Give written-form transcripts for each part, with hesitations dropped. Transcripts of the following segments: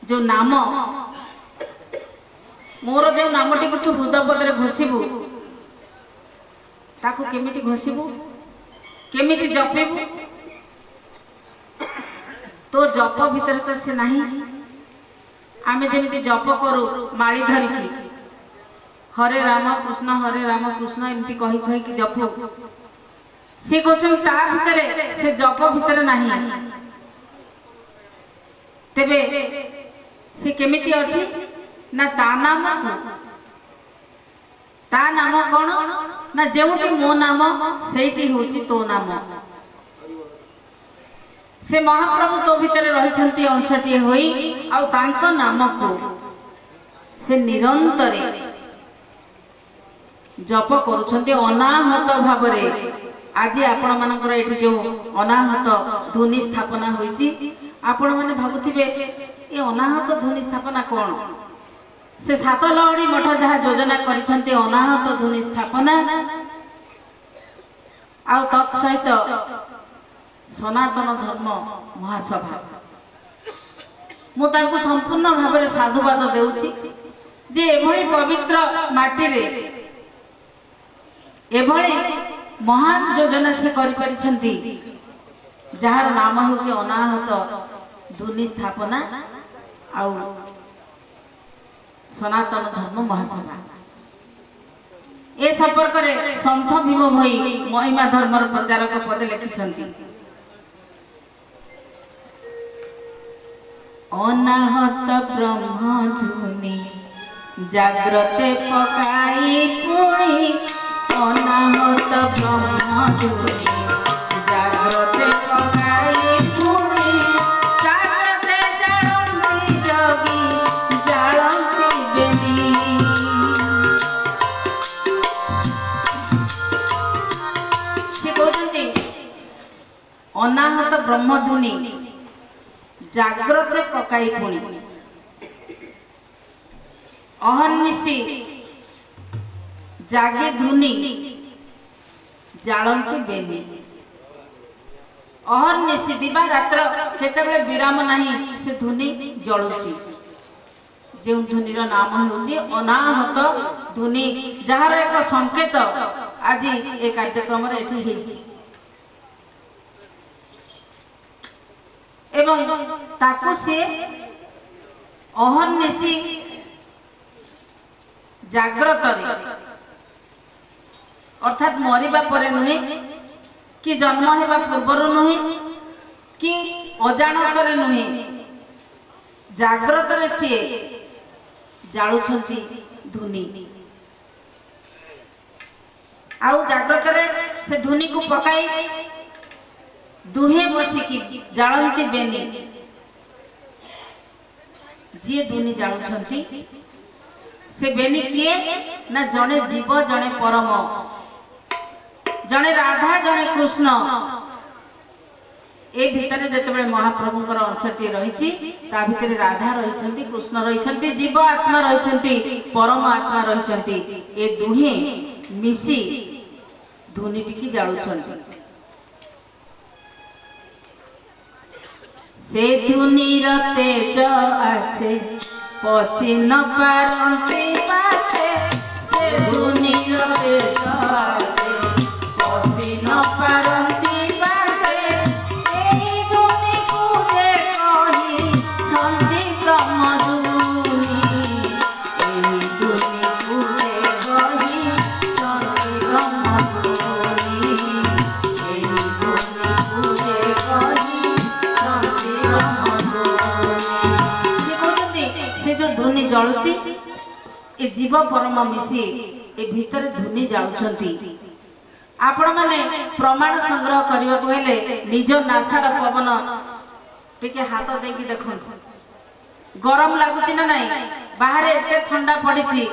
जो नाम मोर जो नामटी को तू हृदय पदरे घोषिबू ताकू केमिति घोषिबू केमिति जपिबू तो जप भीतर तो से नहीं आमे जेमिति जप करू माली धरिकी हरे राम कृष्ण एमती कही कही कि जपू सी कहते ता भितरे से जप भितर नहीं तेबे से केमिति अछि ना ता नाम कौन ना जेउटी मो नाम सेठी होची तो नाम से महाप्रभु तो भितर रहिछंती अंशटी होई आ तांको नाम को से निरंतरे जप करूछंती अनाहत भावरे। आज आपण मानकर एठी जो अनाहत ध्वनि स्थापना होईची आपण माने भाबुथिबे ए अनाहत ध्वनि स्थापना कौन से सात लहड़ी मठ जहाँ योजना करिछंती अनाहत ध्वनि स्थापना आ तत्सहित सनातन धर्म महासभा मु तांको संपूर्ण भाव में साधुवाद देउची जे एभली पवित्र माटी रे एभली महान योजना से करि परिछंती जार नाम होची अनाहत ध्वनि स्थापना आउ सनातन धर्म महासभा। ए संपर्क में संत भीम भई महिमा धर्म प्रचारक पद लिखिछंती अनाहत ब्रह्म ध्वनि जाग्रते पकाई पुणी अनाहत ब्रह्म ध्वनि जाग्रते पकाई पुणी जाग्रते जाळंती जगी जाळंती बेनी। से कहते अनाहत ब्रह्म ध्वनि जाग्रते पकाई पुणी अहर्निशी जागे धुनी जालंती बेनी। अहर्निशी दिवा रात्र सेतबेले विराम नहीं से धुनी जलुची जो धुनीर नाम होची अनाहत धुनी जार एक संकेत आज ए कार्यक्रम रे एठी हेची एवं ताकू से अहर्निशी जाग्रत अर्थात मरिबा परे नुहे कि जन्म हेबा पूर्वर नुहे कि अजाणत नुहे जाग्रत रे सी जालुछंती धुनी आउ जाग्रत रे से धुनी को पकाई दुहे बसिकी जालंती बेनी जी धुनी जालुछंती से बेनी किए ना जने जीव जने परम जने राधा जने कृष्ण ए भितर जेतेबेले महाप्रभुंकर अंशटी रहिछि ता भितर राधा रहिछंती कृष्ण रहिछंती जीव आत्मा रहिछंती परम आत्मा रहिछंती ए दुहे मिसी धुनीटी की जाळुछंती से धुनीर तेज आसे पति न पारंती बाटे से धुनीर तेज आसे पति न पारंती बाटे एही धुनी को जे कही छंदी ब्रह्म धुनी एही धुनी को जे कही छंदी ब्रह्म धुनी एही धुनी को जे कही छंदी ब्रह्म धुनी। से जो धुनी जलुची ए जीव परम मिसी ए भीतर धुनी जाउछंती आपण माने प्रमाण संग्रह करबा को हेले निज नासार पवन टिके हाथ देकी देखन गरम लागुची ना नहीं बाहर एते ठंडा पड़ीची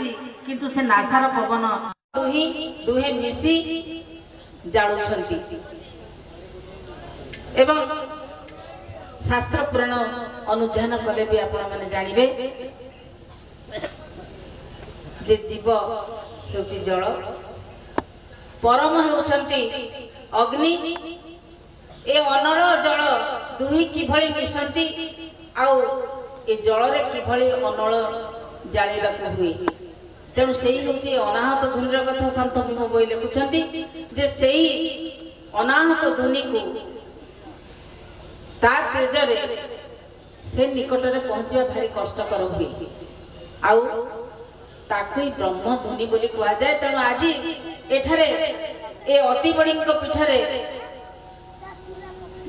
किंतु से नासार पवन दुहे मिसी जाउछंती एवं शास्त्र पुराण अनुध्यान कले भी आपण माने जानिबे जे जीव हेउची जल परम हेउचंती अग्नि ए अनल जल दुही किभଳି मिशंती आउ ए जल रे किभଳି अनल जाळिबाकू हुए तेणु सेही हेउची अनाहत ध्वनिर कथा संत भीम बोई लिखुचंती जे सेही अनाहत ध्वनि को ता तेजरे से निकटरे पहुंचवा भारी कष्टकर हुए आउ ताकु ब्रह्म ध्वनि बोली कहा जाए। तेणु आज एठारे ए अति बड़ी पीठरे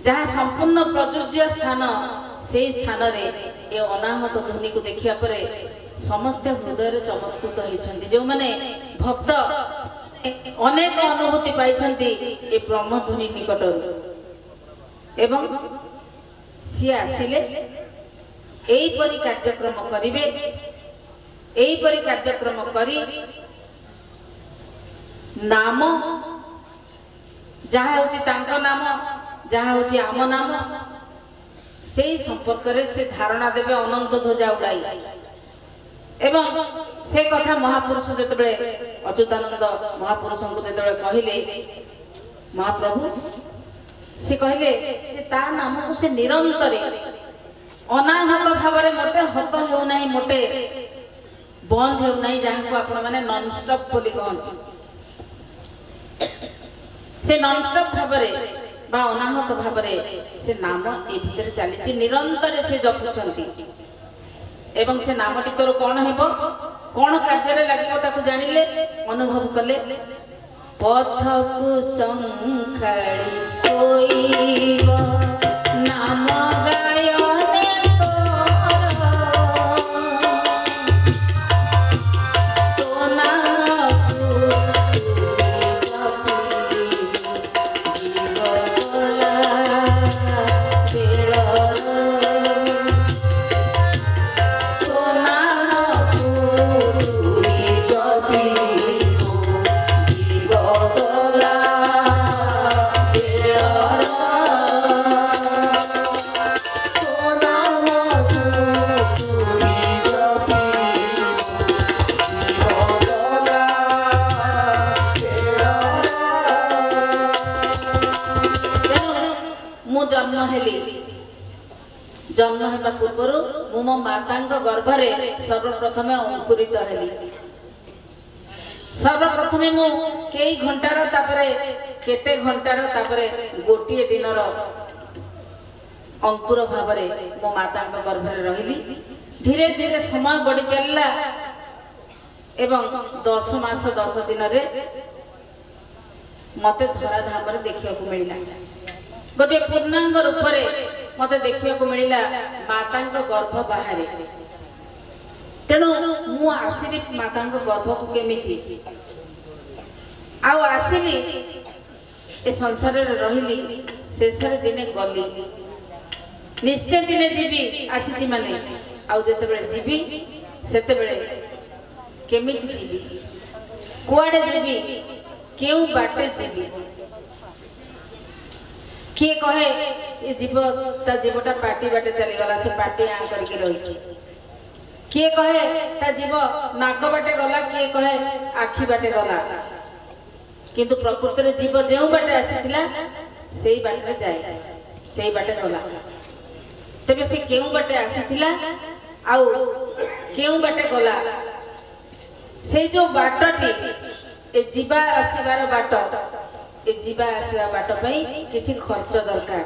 जहाँ संपूर्ण प्रयोज्य स्थान से स्थान रे ए अनाहत ध्वनि को देखिया परे समस्त हृदय चमत्कृत होती जो माने भक्त अनेक अनुभूति पाई ए ब्रह्म ध्वनि निकट एवं सी आसिले एहीपरि कार्यक्रम करिवे एहीपरि कार्यक्रम करी नाम जहाँ होची तांको नाम जहाँ होची आम नाम से संपर्क रे से धारणा देवे अनंत ध्वजा गाई एवं से कथा महापुरुष जेतबे अच्युतानंद महापुरुष को जेतबे कहिले महाप्रभु से कहले जे ता नाम को से निरंतर अनाहत भाव मोटे हत हो नहीं मोटे बंद हो नहीं जहाँ को आपण माने नॉन स्टॉप बोली कहते से नॉन स्टॉप भाव बा अनाहत भाव से नाम ए भीतर चली निरंतर से जपुछंती एवं से नाम टिकर कौन हेबो कौन कार्य लगे ताकू जानिले अनुभव कले पथ को संखड़ी सोईब नाम गायने तो नाम जन्म होगा पूर्वर मो माता गर्भरे सर्वप्रथम अंकुरित हेली सर्वप्रथम मु कई घंटार केते घंटार गोटे दिन अंकुर भाव मो माता गर्भरे रही धीरे धीरे समय गड़ी चलला एवं 10 मास 10 दिन मते धराधाम देखा मिलला गोटे पूर्णांग रूप मत देखा मिलला माता गर्भ बाहर तेणु मु आसिली माता गर्भ को केमिति आसिली ए संसार रही शेष दिने गली निश्चय दिने जीवी आसी माने आते जीवी से केमिति जीवी कुआड़े जीवी केउ बाटे जीवी किए कहे ये जीव ता जीवटा पाटी बाटे चलीगला से पाटी आ करके रही किए कहे ता जीव नाक बाटे गला किए कहे आखि बाटे गला किंतु प्रकृति रे जीव जेउ बाटे आसीथिला सेई बाटे जाए सेई बाटे गला तबे से केउ बाटे आसीथिला आउ केउ बाटे गला से जो बाटटी ए जीवा आसीबार बाट ए जीवा आसवा बाट किसी खर्च दरकार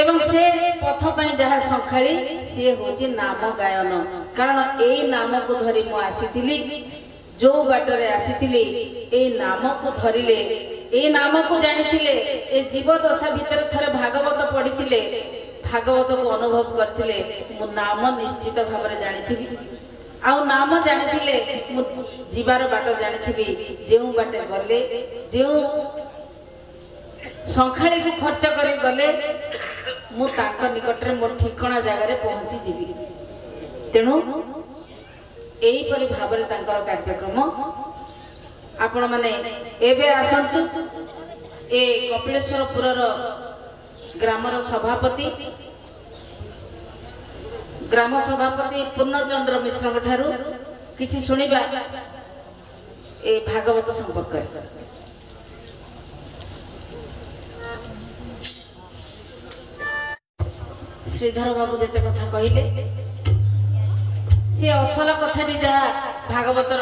एवं से पथ पाई जहाँ संखाड़ी सी हूँ नाम गायन कारण यही नाम को धरी मु आसी जो बाटरे आसी ए नाम को धरिले ए नाम को जानी ए जीव दशा भितर थरे भागवत पढ़ी भागवत को अनुभव करते मु नाम निश्चित भाव जानी आउ नाम जानी जीवार बाट जानी जो बाटे गले जो संखाड़ी को खर्च कर गले मु निकट में मोर ठिकणा जगार पहुंची जीवी तेणु यहीपरि भाव कार्यक्रम आपण मैंने एवं आसतु ए कपिलेश्वरपुर ग्रामर सभापति ग्राम सभापति पूर्णचंद्र मिश्र ठारू किछि सुनिबा ए भागवत संपर्क। श्रीधर बाबू जेते कथा कहले सी असल कथाटी जहाँ भागवतर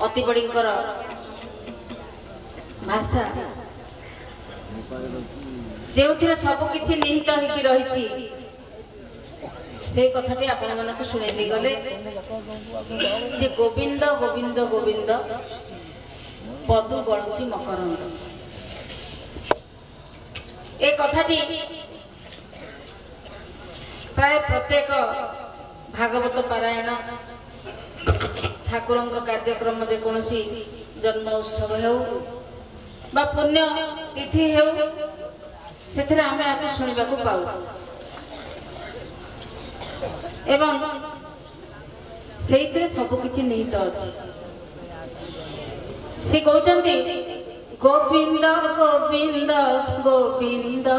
अति बड़ींकर भाषा जो सबकि निहित होगी रही से कथाटी आपण मानक शुणई गले जे गोविंद गोविंद गोविंद पदु गणुची मकरंद। ए कथाटी प्राय प्रत्येक भागवत पारायण ठाकुर कार्यक्रम जेकोसी जन्म उत्सव हो पुण्य तिथि हो से आम आपको शुणा पाऊ एवं से सबकि निहित अच्छी। सी कहते गोविंद गोविंद गोविंद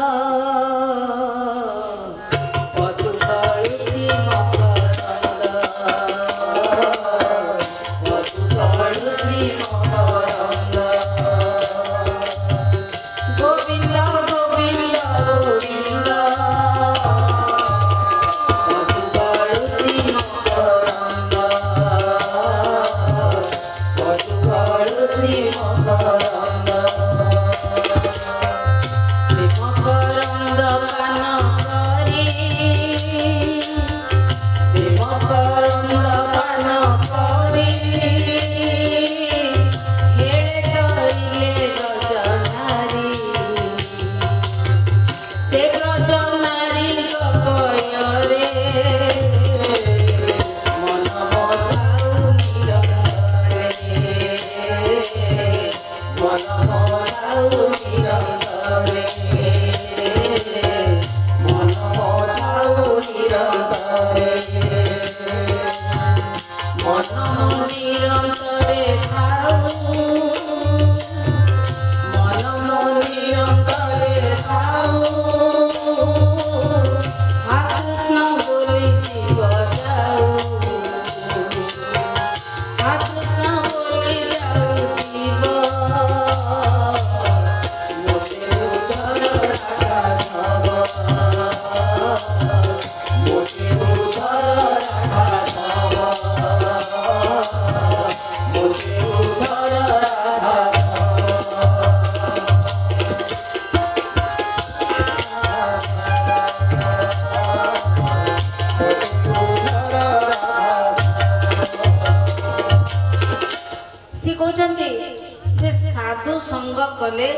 साधु संग कले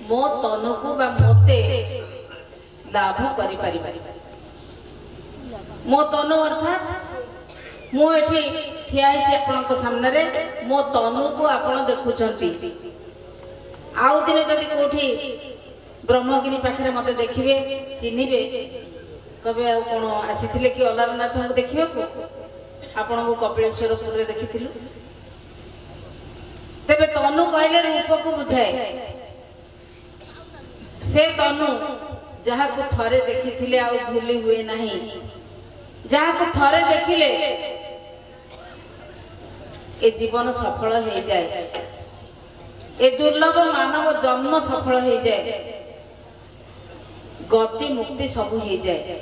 मो तनु को बा मोते लाभ करि पारि मो तनु अर्थात मु एठी ठिया हिते आपनक सामने रे मो तनु को आपण देखुचंती। आउ दिने जदि कोठी ब्रह्मगिरी पाखरे मते देखिबे चिन्हिबे कबे आ कोन आसीथिले कि अलारनाथ को देखिबे को आपण को कपिलेश्वरपुर रे देखिथिलु। तेबे तनु कहले रूप को बुझाए से तनु जहा को थरे देखिथिले आ भूली हुए नहीं जहा को थरे देखिले ए जीवन सफल हो जाए ए दुर्लभ मानव जन्म सफल हो जाए गति मुक्ति सब हो जाए।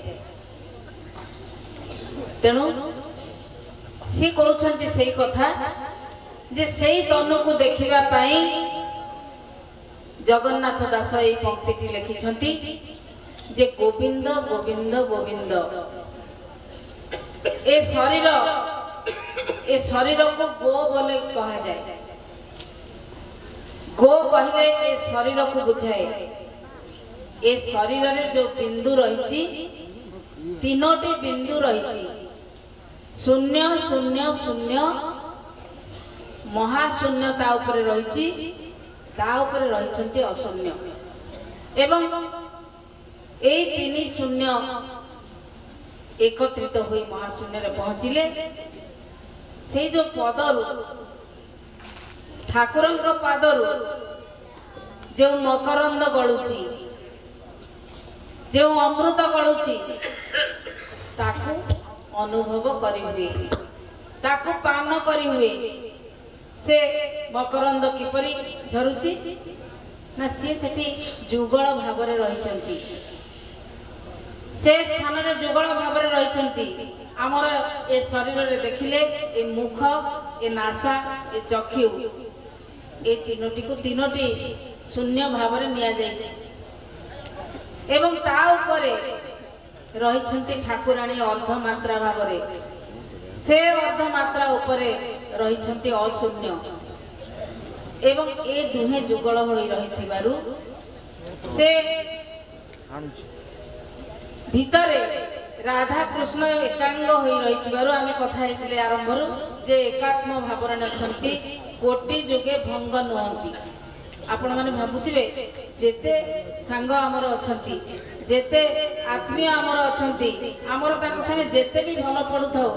तेणु सी कहते से कथा जे से तनु को देखिबा पाई जगन्नाथ दास ये पंक्ति लिखिछंती जे गोविंद गोविंद गोविंद ए शरीर को गो बोले कहा जाए। गो कहले ए शरीर को बुझाए। ए शरीर रे जो बिंदु रही तीनोटी बिंदु रही शून्य शून्य शून्य महाशून्य ता उपरे रही अशून्य एवं ए तीन शून्य एकत्रित हुई महाशून्य रे पहुंचिले से जो पदरु ठाकुरंक पादरु जो मकरंद गलुची जो अमृत गलुची ताकू अनुभव करी हुए ताकू पान करी हुए से मकरंद किपरि झरुची ना सी सेठी जुगल भाव रही से स्थान में जुगल भाव रही आमर ए शरीर रे देखिले ए मुख ए नासा ए चक्षु ए तीनोटी को तीनोटी शून्य भाव निया जाइछि एवं ता उपरे रही ठाकुराणी अर्धमात्रा भाव से अर्धमात्रा उपरे रही अशून्य एवं ए दुहे जुगल होई रहिथिबारु से भितरे राधा कृष्ण एकांग होई रहिथिबारु आमे कथा हेतिले आरंभरु जे एकात्म भावरण अछंती कोटि जुगे भंग नुहंती आपण माने भाबुथिबे जेते सांग हमर अछंती जेते आत्मीय आमर अछंती आमर ताको संगे जेते भी भल पडुथाउ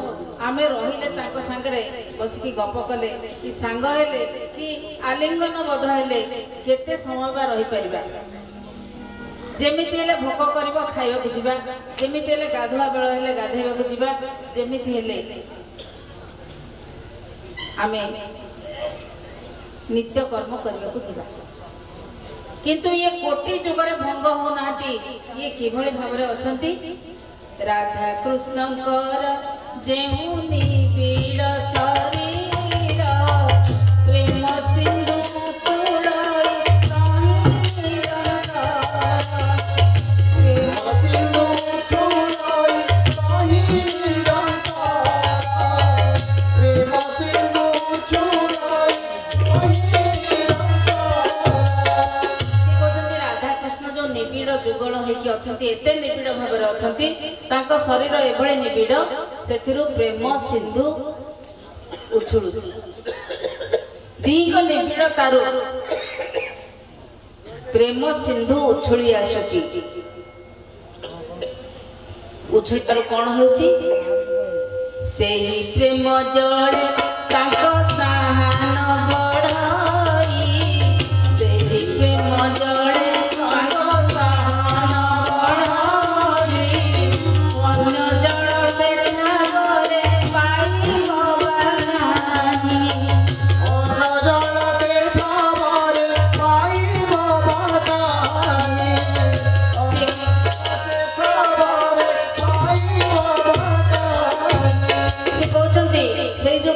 आमे रहिले ताको संगे बसिकी गप कले कि सांग हेले कि आलिंगन बध हेले केते समय बा रही परिबा जेमिति हेले भोक करिवो खाइबा को जिबा जेमिति हेले गाधुआ बेळ हेले गाधैबा को जिबा जेमिति हेले आमे नित्य कर्म करबा को जिबा किंतु ये कोटि जुगरे भंग हो नाटी ये किभଳି भाबरे अछंती राधा कृष्णकर जेहु निबिड़ शरीर प्रेम सिंधु तुलाई जुगल होइकी अछंती एते निबिड़ भाबरे अछंती तांको शरीर एभଳି निबिड़ सेथिरु प्रेम सिंधु उछुळुची दीग निबिड़ तारु प्रेम सिंधु उछुळी आसुची उछुळी तारु कोन होउची सेही प्रेम जळे तांको साहान बढाई सेही प्रेम जळे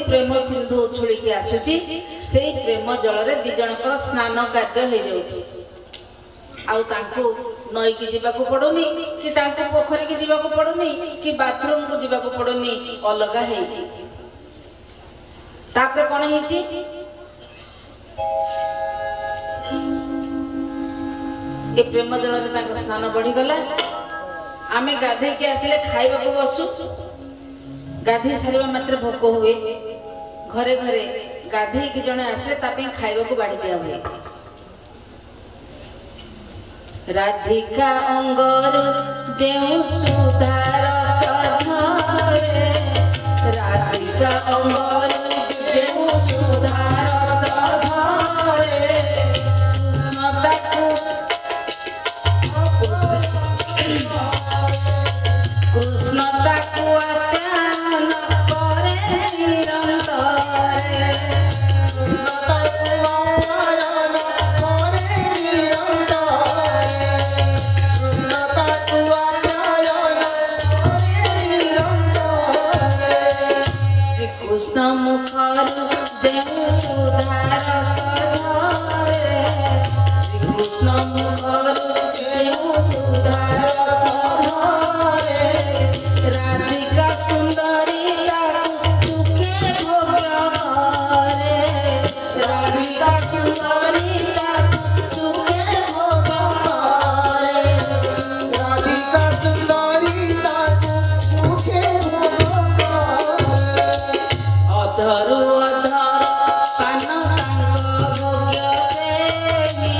प्रेम सिंधु उछुळिकी आसुची से प्रेम जल रे दी जनकर स्नान कार्य हो जाउची आउ तांको नई की जीवाकू पड़ुनी कि तांको पोखरी की जीवाकू पड़ुनी कि बाथरूम को जीवाकू पड़ुनी अलगा हेची तापर कोन हेची ए प्रेम जल रे तांको स्नान बढ़ी गला आमे गाधे के आसिले खाइबा को बसु गाधे सारिबा मात्र भोक हुए घरे घरे गाधे कि जने आसे तापे खाइबा को बाड़ी दिया हुए राधिका अंगरु देउ सुधार सधरे राधिका अंगरु देउ सुधार सधरे कृष्णता को आत्यान करे निरंतर कृष्ण मुखर देउ सुधार सधरे कृष्ण मुखर देउ सुधार सधरे राधिका सुंदरी चुके भोग्य करे राधिका सुंदरी चुके भोग्य करे राधिका सुंदरी चुके भोग्य करे अधरु अधर पान तांग भोग्य देवी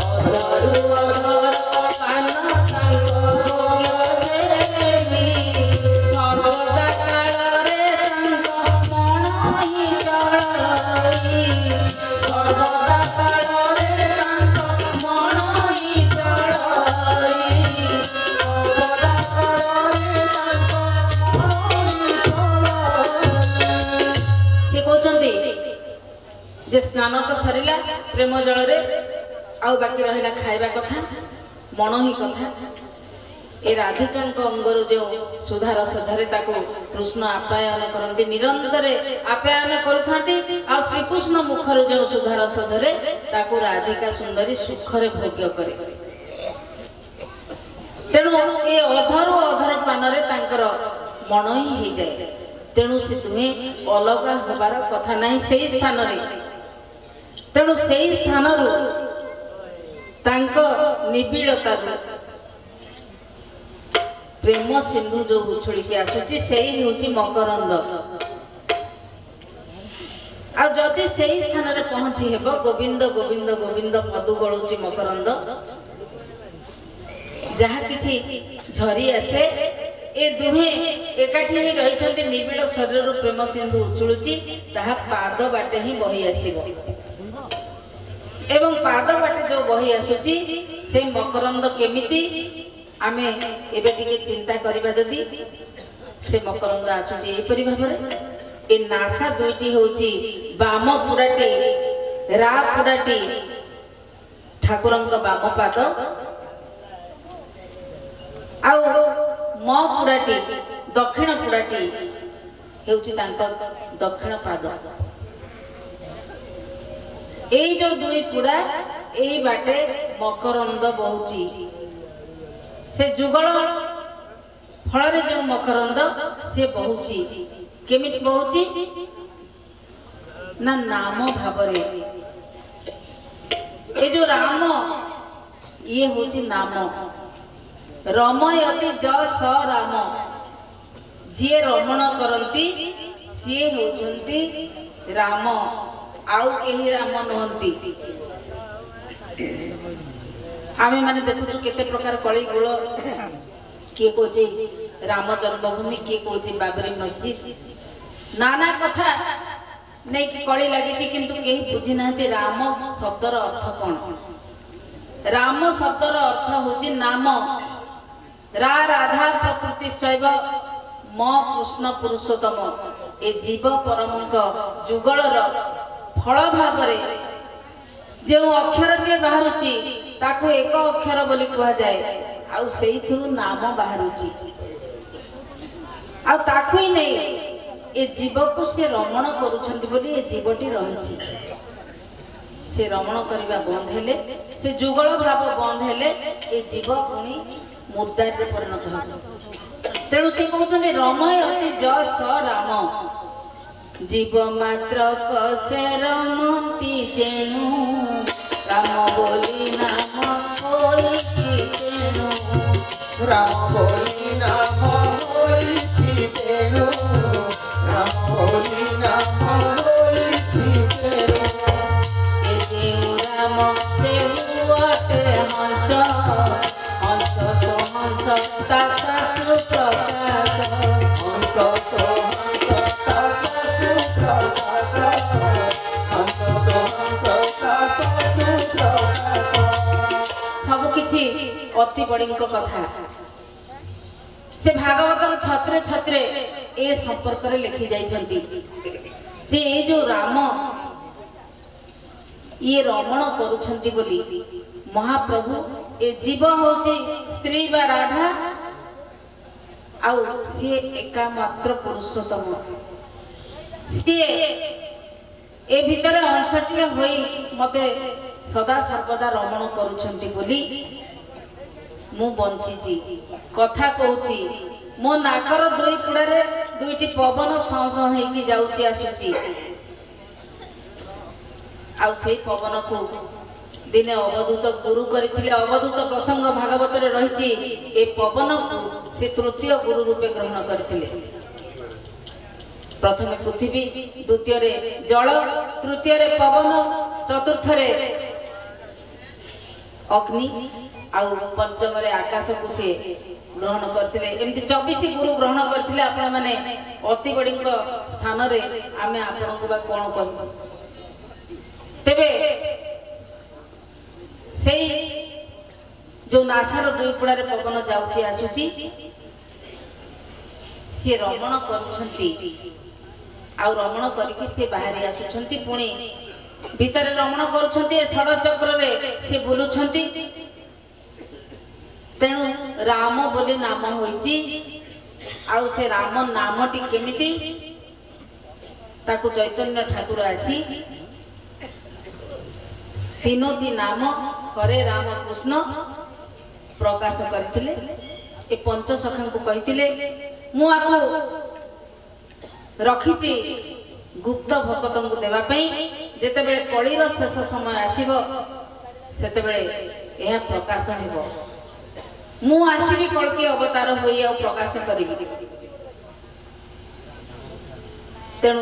अधरु अधर पान तांग भोग्य देवी सर्वदा कालरे तांग मन ही जळई सर्वदा काल से स्नान तो सरिला प्रेम जल रे आउ बाकी रहिला खाइबा कथा मनही कथा ए राधिका अंगरू जो सुधा रस झरे ताको कृष्ण आप्यायन करती निरंतर आप्यायन करुथांती आ श्रीकृष्ण मुखर जो सुधा रस झरे ताको राधिका सुंदरी सुखरे भोग्य करे तेणु ए अधर अधर पानरे तांकर मन ही हो जाए तेणु से तुम्हें अलग हबार कथा नहीं से स्थान तेणु से स्थान निबिड़ता प्रेम सिंधु जो उछुड़ी आसुची से मकरंद आदि से स्थान में पहुंची हेब गोविंद गोविंद गोविंद पदु गलुची मकरंद जहा किसी झरी आसे ए दुहे एकाठी ही रही निबिड़ शरीर प्रेम सिंधु उछुलुची ताहा पाद बाटे ही बही आसिबो एवं पाद बाटे जो बही आसुची से मकरंद केमिति आमे एबे टिके चिंता करिबा जदी से मकरंद आसुची एपरि भाबरे ए नासा दुईटी होची बाम पुराटी रा पुराटी ठाकुरंक बाम पाद आउ म पुराटी दक्षिण पुराटी हेउची तांका दक्षिण पाद एई जो दुई पुरा एई बाटे मकरंद बहुची से जुगल फल जो मकरंद से बहुची केमिति बहुची ना नाम भावरे ए जो राम ये होची नाम रमयति ज स राम जी रमण करती सी होचंती राम आउ केही राम नहंती आमे माने देखु केते प्रकार कली गुळ किए कोची राम जन्मभूमि किए कोची बाबरी मस्जिद नाना कथा नहीं कि कली लगी किंतु केही बुझी नांती राम शब्दर अर्थ कौन राम शब्दर अर्थ होची नाम रा राधा प्रकृति शैव म कृष्ण पुरुषोत्तम ए जीव परमंक जुगलर फल भावरे जो अक्षरटे बाहरुची ताको एक अक्षर बोली कहा जाए आउ सेइथुरु नाम बाहरुची आ ताको ही नहीं ए जीव को से रमण करूछंती बोली ए जीवटी रहिची से रमण करबा बंद हेले से जुगल भाव बंद हेले ए जीव पुणी मुर्दार परिणत हो तेणु से कहते रमय ज स राम जीव मात्र कसे रमती तेणु राम बोली नाम होइछि तेणु राम बोली नाम होइछि तेणु राम बोली नाम होइछि तेणु ए देउ राम देउ अटे हंस हंस तो हंस ताता सुप्रकाश हंस तो हंस ताता सुप्रकाश हंस तो हंस ताता सुप्रकाश सब किछि अति बड़ींक कथा से भागवतर छत्रे छत्रे ए संपर्क रे लिखि जाइछंती जे ए जो राम ये रमण करूछंती बोली महाप्रभु ए जीव होची स्त्री बा राधा आउ सी एका मात्र पुरुषोत्तम सी ए भितर अंशटी होई मते सदा सर्वदा रमण करूछंती बोली मु बंचीची कथा कहूची मो नाकर दुई पुड़ारे दुईटी पवन सं सं हेकी जाउची आसुची आउ से पवन को दिने अवधूत गुरु करथिले अवधूत प्रसंग भागवत रे रहिछि ए पवन को से तृतीय गुरु रूपे ग्रहण करथिले प्रथम पृथ्वी द्वितीय रे जल तृतीय रे पवन चतुर्थ रे अग्नि आउ पंचम रे आकाश को से ग्रहण करथिले एमति 24 गुरु ग्रहण करथिले आपण माने अति बड़ीक स्थान रे आमे आपण को बा कोन कहू तेबे से जो नासार दुई पुड़ारे पवन जाउची आसुची सी रमण करुछंती आ रमण करिकि से बाहरी आसुछंती पुणी ଭିତରେ ରମଣ କରୁଛନ୍ତି ଏ ଷଡ଼ଚକ୍ରରେ ସେ ବୁଲୁଛନ୍ତି। ତେଣୁ ରାମ ବୋଲି ନାମ ହୋଇଛି। ଆଉ ସେ ରାମ ନାମଟି କେମିତି ତାକୁ ଚୈତନ୍ୟ ଠାକୁର ଆସି ତିନୋଟି ନାମ ହରେ ରାମ କୃଷ୍ଣ ପ୍ରକାଶ କରିଥିଲେ। ଏ ପଞ୍ଚସଖାଙ୍କୁ କହିଥିଲେ ମୁଁ ଆକୁ ରଖିଛି ଗୁପ୍ତ ଭକ୍ତଙ୍କୁ ଦେବା ପାଇଁ। ଯେତେବେଳେ କଳିର ଶେଷ ସମୟ ଆସିବ ସେତେବେଳେ ଏହା ପ୍ରକାଶ ହେବ। ମୁଁ ଆସିବି କଳ୍କି ଅବତାର ହୋଇ ଆଉ ପ୍ରକାଶ କରିବି। ତେଣୁ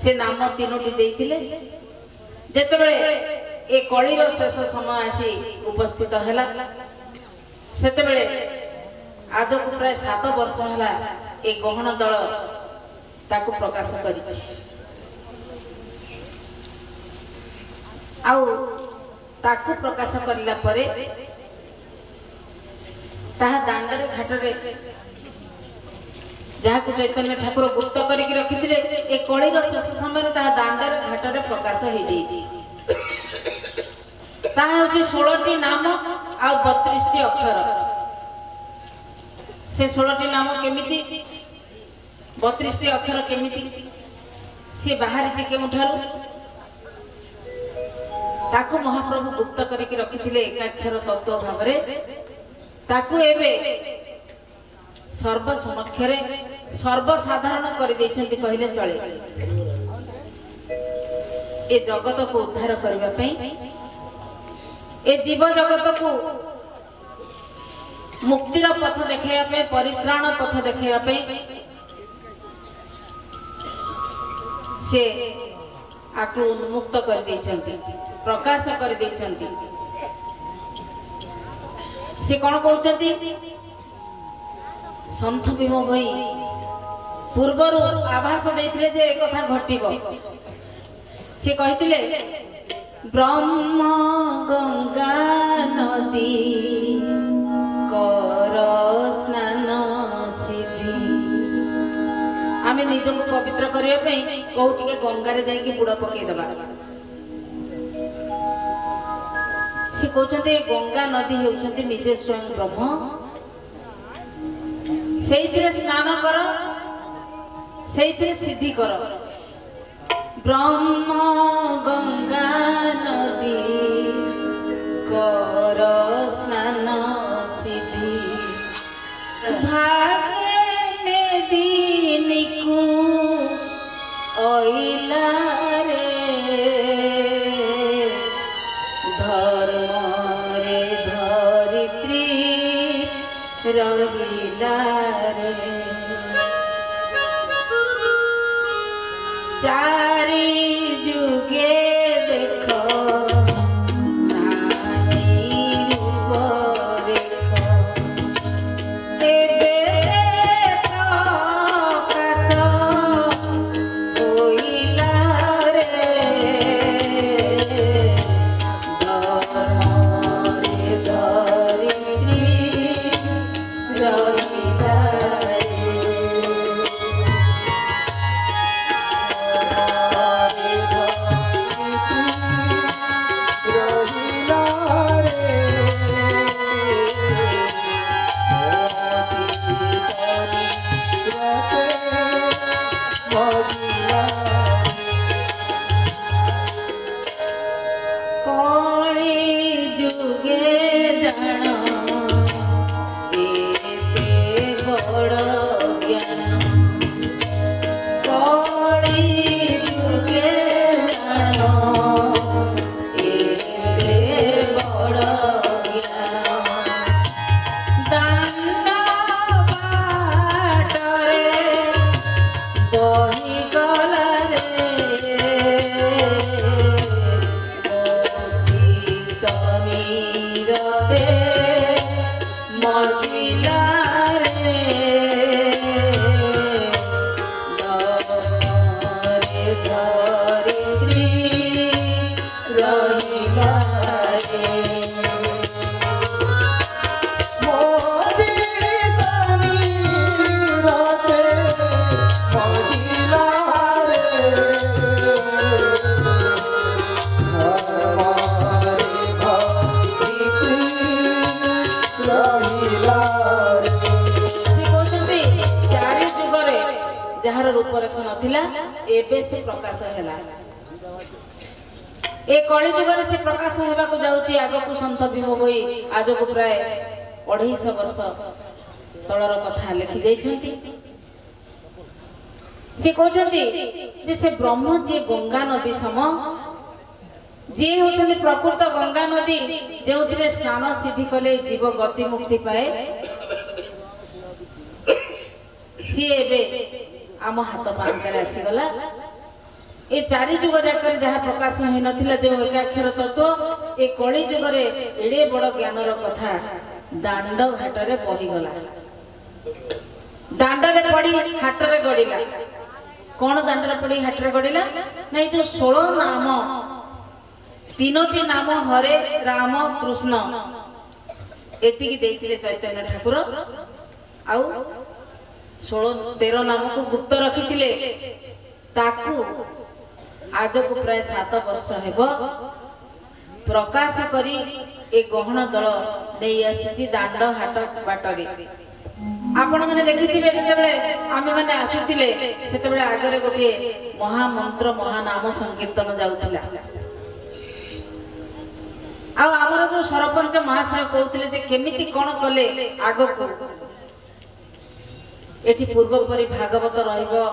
ସେ ନାମ ତିନୋଟି ଦେଇଥିଲେ। ଯେତେବେଳେ ଏ କଳିର ଶେଷ ସମୟ ଆସି ଉପସ୍ଥିତ ହେଲା ସେତେବେଳେ ଆଜକୁ ପ୍ରାୟ 7 ବର୍ଷ ହେଲା ଏ ଗହଣ ଦଳ ତାକୁ ପ୍ରକାଶ କରିଛି। ଆଉ ତାକୁ ପ୍ରକାଶ କରିଲା ପରେ ତାହା ଦାଣ୍ଡରେ ଘାଟରେ ଯାହାକୁ ଚୈତନ୍ୟ ଠାକୁର ଗୁପ୍ତ କରିକି ରଖିଥିଲେ ଏ କଳିର ଶେଷ ସମୟରେ ତାହା ଦାଣ୍ଡରେ ଘାଟରେ ପ୍ରକାଶ ହେଇଯାଇଛି। ତାହା ହେଉଛି 16ଟି ନାମ ଆଉ 32ଟି ଅକ୍ଷର। ସେ 16ଟି ନାମ କେମିତି 32ଟି ଅକ୍ଷର କେମିତି ସିଏ ବାହାରିଛି କେଉଁଠାରୁ? ତାକୁ ମହାପ୍ରଭୁ ଗୁପ୍ତ କରିକି ରଖିଥିଲେ ଏକାକ୍ଷର ତତ୍ତ୍ୱ ଭାବରେ। ତାକୁ ଏବେ ସର୍ବସମକ୍ଷରେ ସର୍ବସାଧାରଣ କରିଦେଇଛନ୍ତି କହିଲେ ଚଳେ। ଏ ଜଗତକୁ ଉଦ୍ଧାର କରିବା ପାଇଁ, ଏ ଜୀବ ଜଗତକୁ ମୁକ୍ତିର ପଥ ଦେଖାଇବା ପାଇଁ, ପରିତ୍ରାଣ ପଥ ଦେଖାଇବା ପାଇଁ ସେ ଆକୁ ଉନ୍ମୁକ୍ତ କରିଦେଇଛନ୍ତି, ପ୍ରକାଶ କରିଦେଇଛନ୍ତି। ସେ କଣ କହୁଛନ୍ତି? ସନ୍ଥ ଭୀମ ଭୋଇ ପୂର୍ବରୁ ଆଭାସ ଦେଇଥିଲେ ଯେ ଏକଥା ଘଟିବ। ସେ କହିଥିଲେ ବ୍ରହ୍ମ ଗଙ୍ଗା ନଦୀ କର ସ୍ନାନ ସିଦ୍ଧି। ଆମେ ନିଜକୁ ପବିତ୍ର କରିବା ପାଇଁ କୋଉ ଟିକେ ଗଙ୍ଗାରେ ଯାଇକି ବୁଡ଼ ପକେଇଦବା। ସେ କହୁଛନ୍ତି ଏ ଗଙ୍ଗା ନଦୀ ହେଉଛନ୍ତି ନିଜେ ସ୍ୱୟଂ ବ୍ରହ୍ମ। ସେଇଥିରେ ସ୍ନାନ କର, ସେଇଥିରେ ସିଦ୍ଧି କର। ବ୍ରହ୍ମ ଗଙ୍ଗା ନଦୀ କର ସ୍ନାନ ସିଦ୍ଧି। ଭାଗେ ଦିନିକୁ ଅଇଲା ରେ ଧର୍ମରେ ଧରିତ୍ରୀ ରହିଲା ରେ। चारि जुगे देखो नारी रूप देखो तेबे प्रकाश होइला रे धर्मरे धरित्री नथिला एबे से प्रकाश हैला ए कली जुगर से प्रकाश हेबाकु जाउची आगकु संत भीम भई आजकु प्राय 250 वर्ष तलर कथा लिखि दैछंती से कहते जे से ब्रह्म जी गंगा नदी सम जी होते प्रकृत गंगा नदी जो स्नान सिद्धि कले जीव गति मुक्ति पाए सी एबे आम हाथ पांखरे आसीगला ए चारि जुग जाक जहाँ प्रकाश हो नथिला जो एकाक्षर तत्व ए कली जुगरे एड़े बड़ ज्ञानर कथा दांड घाटरे बहीगला दांडरे पड़ी हाटरे गड़िला कौन दांडरे पड़ी हाटरे गड़िला ना जो 16 नाम 3टी नाम हरे राम कृष्ण एतिकी देइथिले चैतन्य ठाकुर आउ 13 नाम को गुप्त रखिथिले ताकू आज को प्राय 7 वर्ष हेब प्रकाश करी ए गहन दल नहीं आसी दांड हाट बाटरे आपण मैंने देखिथे जेतेबेले आमे माने आसुथिले सेतेबेले आगरे गोटे महामंत्र महानाम संकीर्तन जाउथिला आ हमर जो सरपंच महाशय कहउथिले जे केमिति कोन कले आगको एठी पूर्व परि भागवत रहइबो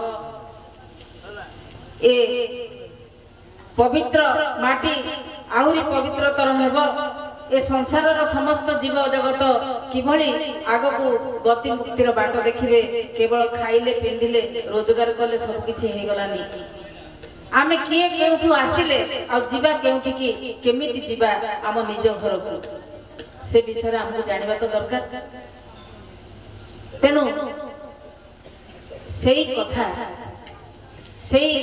ए पवित्र माटी आहुरी पवित्रतर हेब ए संसार समस्त जीव जगत किभली आगको गति मुक्तिर बाट देखिबे केवल खाइले पिंधिले रोजगार कले सब किछि हे गलानी आमे किए केउठु आसिले आ जीवा केउठी की केमिति जीवा आम निज घर को से विषय हमको जानिबा तो दरकार तेनु सेही कथा सेही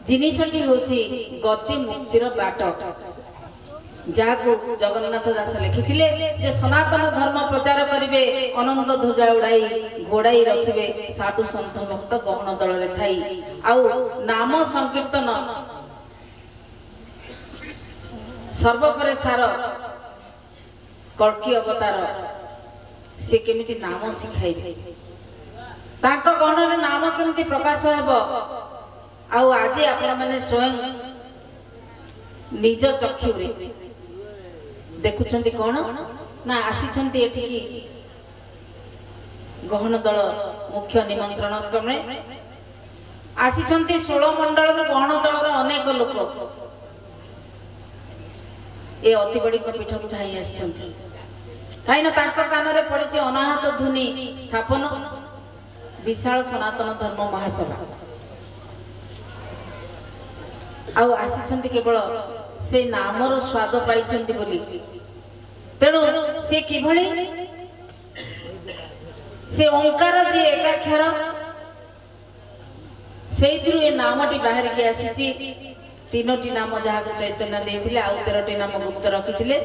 जिनिसटी होची गति मुक्तिर बाट जाको जगन्नाथ दास लिखिथिले जे सनातन धर्म प्रचार करिवे अनंत ध्वजा उड़ाई घोड़ाई रखिवे साधु संत भक्त गहन दल रे थाई आउ नाम संकीर्तन सर्वपरे सार कल्की अवतार से केमिति नाम शिखाइबे तांको गहन रे नाम केमिति प्रकाश हेबो आउ आज आपण माने स्वयं निज चक्षु रे देखुछंती कोन ना आसीछंती एठिकी गहन दल मुख्य निमंत्रण क्रमे आसीछंती 16 मंडल गहन दल अनेक लोक ए अति बड़ी पीठ को धाई आसीछंती काईना तांको कानरे पड़िछि अनाहत ध्वनि स्थापन विशाल सनातन धर्म महासभा आउ आसीछंती केवल से नामर स्वाद पाइछंती बोली तेणु से किभली से ओंकार जे एकाक्षर सेइथिरु ए नामटी बाहर के आसीछि 3टी नाम जहा को चैतन्य देथिले आउ 13टी नाम गुप्त रखिथिले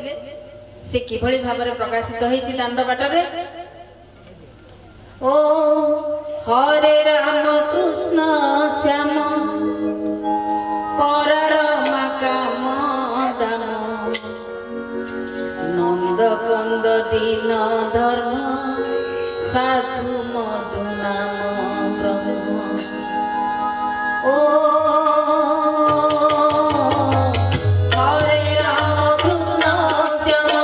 से किभली भाबरे प्रकाशित होइछि दांड बाटरे ओ हरे राम कृष्ण श्याम परार माकाम दाम नंद कंद दीन धर्म साधु मधु नाम ब्रह्म ओ हरे राम कृष्ण श्याम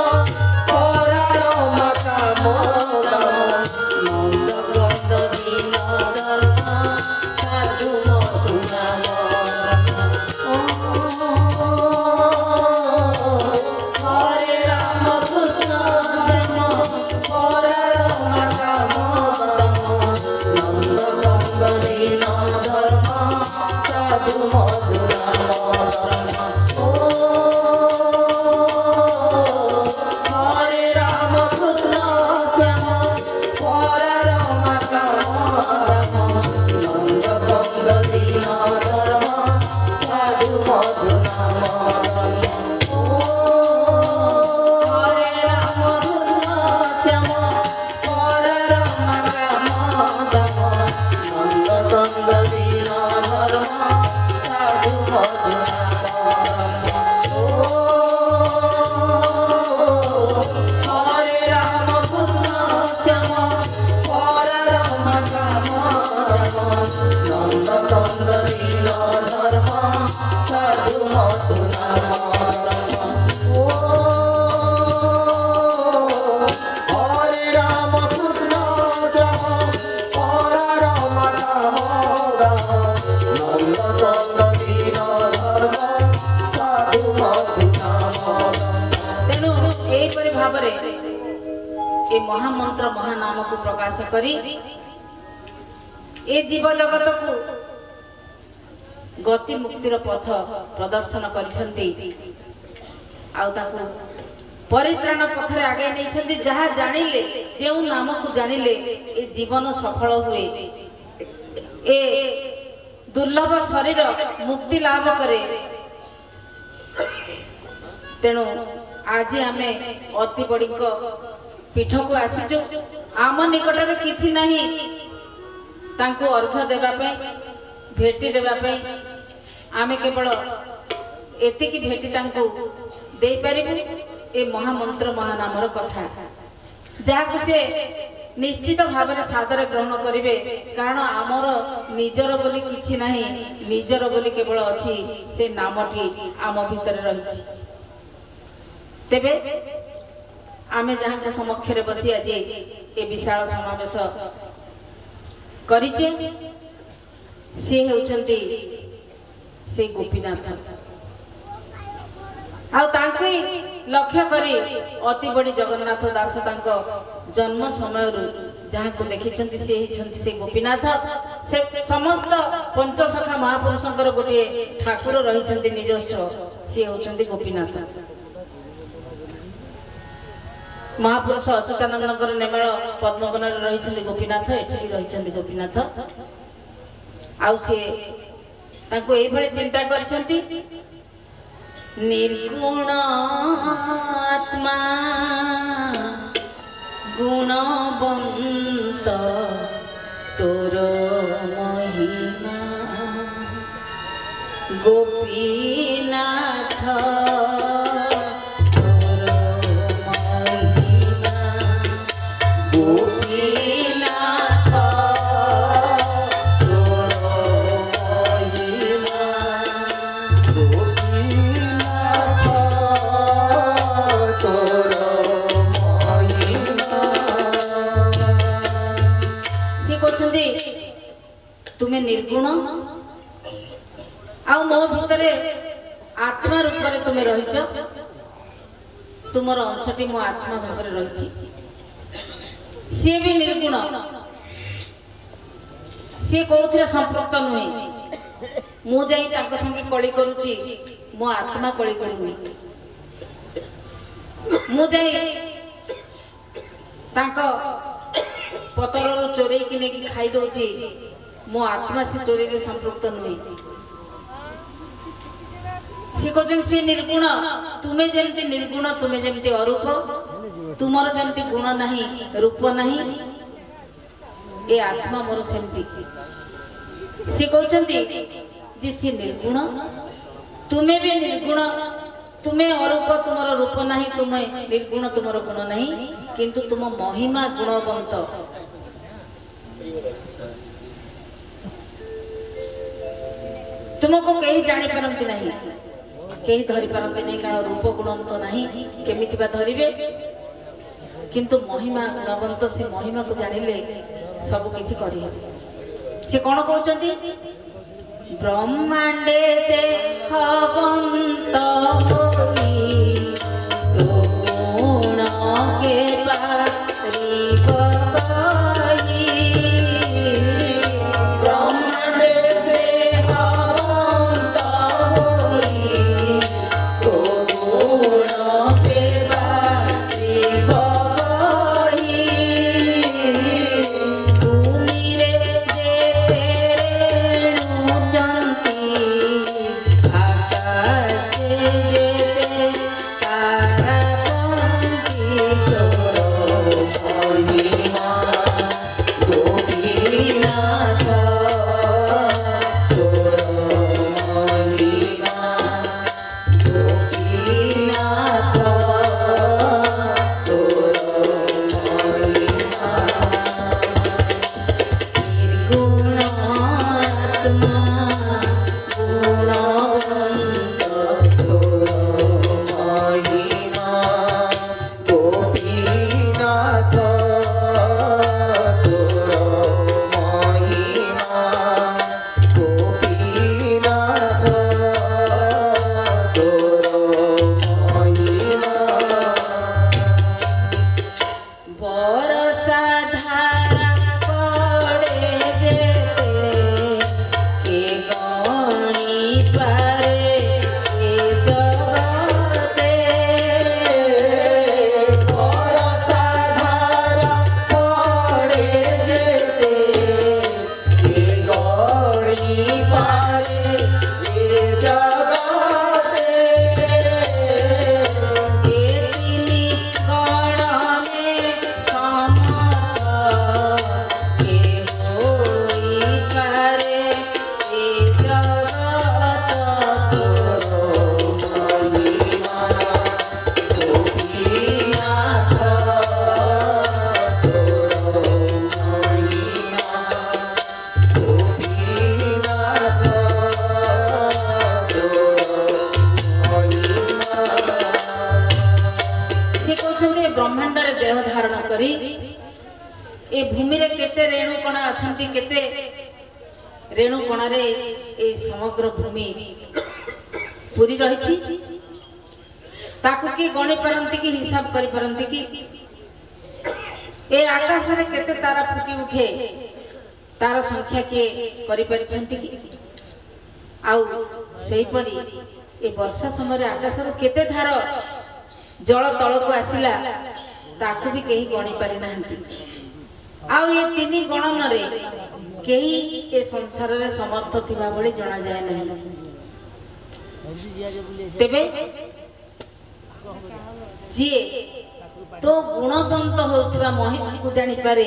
परार माकाम दाम नंद कंद दीन धर्म साधु मधु नाम तु नाम ओ हरे राम कृष्ण राम हरे राम राम राम नंद चंद्र दीन धर्म साधु मधु नाम तेणु एपरि भावरे ए महामंत्र महानाम को प्रकाश करी ए जीव जगत को गति मुक्तिर पथ प्रदर्शन करिसंती आउ ताकू परित्राण पथरे आगे नहीं जहाँ जानिले जो नाम को जानिले ए जीवन सफल हुए ए दुर्लभ शरीर मुक्ति लाभ करे। तेणु आज आम अति बड़ी पीठ को आसीचु आम निकटरे किछि नहीं तांको अर्घ्य देवाई भेटी देवाई आमे केवल एतिकी भेटी तांको दे पारिबु ए महामंत्र महानामर कथा जहाँ से निश्चित भाव में सादर ग्रहण करेंगे कारण आमर निजर बोली किछि नहीं निजर बोली केवल अच्छी से नामटी आम भितर रही तेबे आमे जहाँ के समक्ष बसी आज ए विशाल समावेश करिचे से होउछंती से गोपीनाथ आउे लक्ष्य करी अति बड़ी जगन्नाथ दास तांको जन्म समय जहाँ को देखी से गोपीनाथ से समस्त पंचसखा महापुरुषंकर गोटे ठाकुर रही निजस्व सी होउछंती गोपीनाथ महापुरुष अच्युतानंद नेमाल पद्मवन रही गोपीनाथ एठी रही गोपीनाथ आउ सी चिंता करछंती निर्गुण आत्मा गुणवंत तोर महिमा गोपीनाथ तोर महिमा गोपीनाथ तोर महिमा तुम्हें निर्गुण आउ मो भितर आत्मा रूप में तुम्हें रहीच तुमर अंशटी मो आत्मा भाव रही सी भी निर्गुण सी कौन संपृक्त नुहे मुझे संगे कली करुची मो आत्मा कली करुनी मुझे पतर चोरे कि नहीं खाई दौची मो आत्मा से चोरी रे संपृक्त नुहे सी कहते सी निर्गुण तुम्हें जमती निर्गुण तुम्हें जमती अरूप तुमर जमती गुण नहीं रूप नहीं ए आत्मा मोर सेमती सी कहते जी सी निर्गुण तुम्हें भी निर्गुण तुम्हें अरूप तुमर रूप नहीं तुम्हें निर्गुण तुमर गुण नहीं किंतु तुम महिमा गुणवंत तुमको कहीं जानी पारती नहीं कहीं धरी पारती नहीं कारण रूप गुणवंत नहीं केमिति बा धरिबे किंतु महिमा गुणवंत से महिमा को जानिले सब किछि करि से कोन कहउछंती ब्रह्मांडे देखवंत होई तो गुण के पारिब कहि ब्रह्मांडे देखवंत होई तो गुण के पारिब कहि तुमी रे जेते देह धारण करी ए भूमि रे केते रेणुकणा अछंती केते रेणुकणा रे ए समग्र भूमि पूरी रही ताकू की गणी पारंती की हिसाब करि पारंती की ए आकाश रे केते तारा फुटी उठे तार संख्या के करि परिछंती की आउ सेही परी ए वर्षा समय आकाश रो केते धार जल तल को आसिला ताकू भी कहीं गणी पारि नाहंती आउ ये तीन गणन रे कहीं ए संसार रे समर्थ थिबा भली जणा जाय नहीं तेबे जी तो गुणवंत होउतबा महिमा को जानि पारे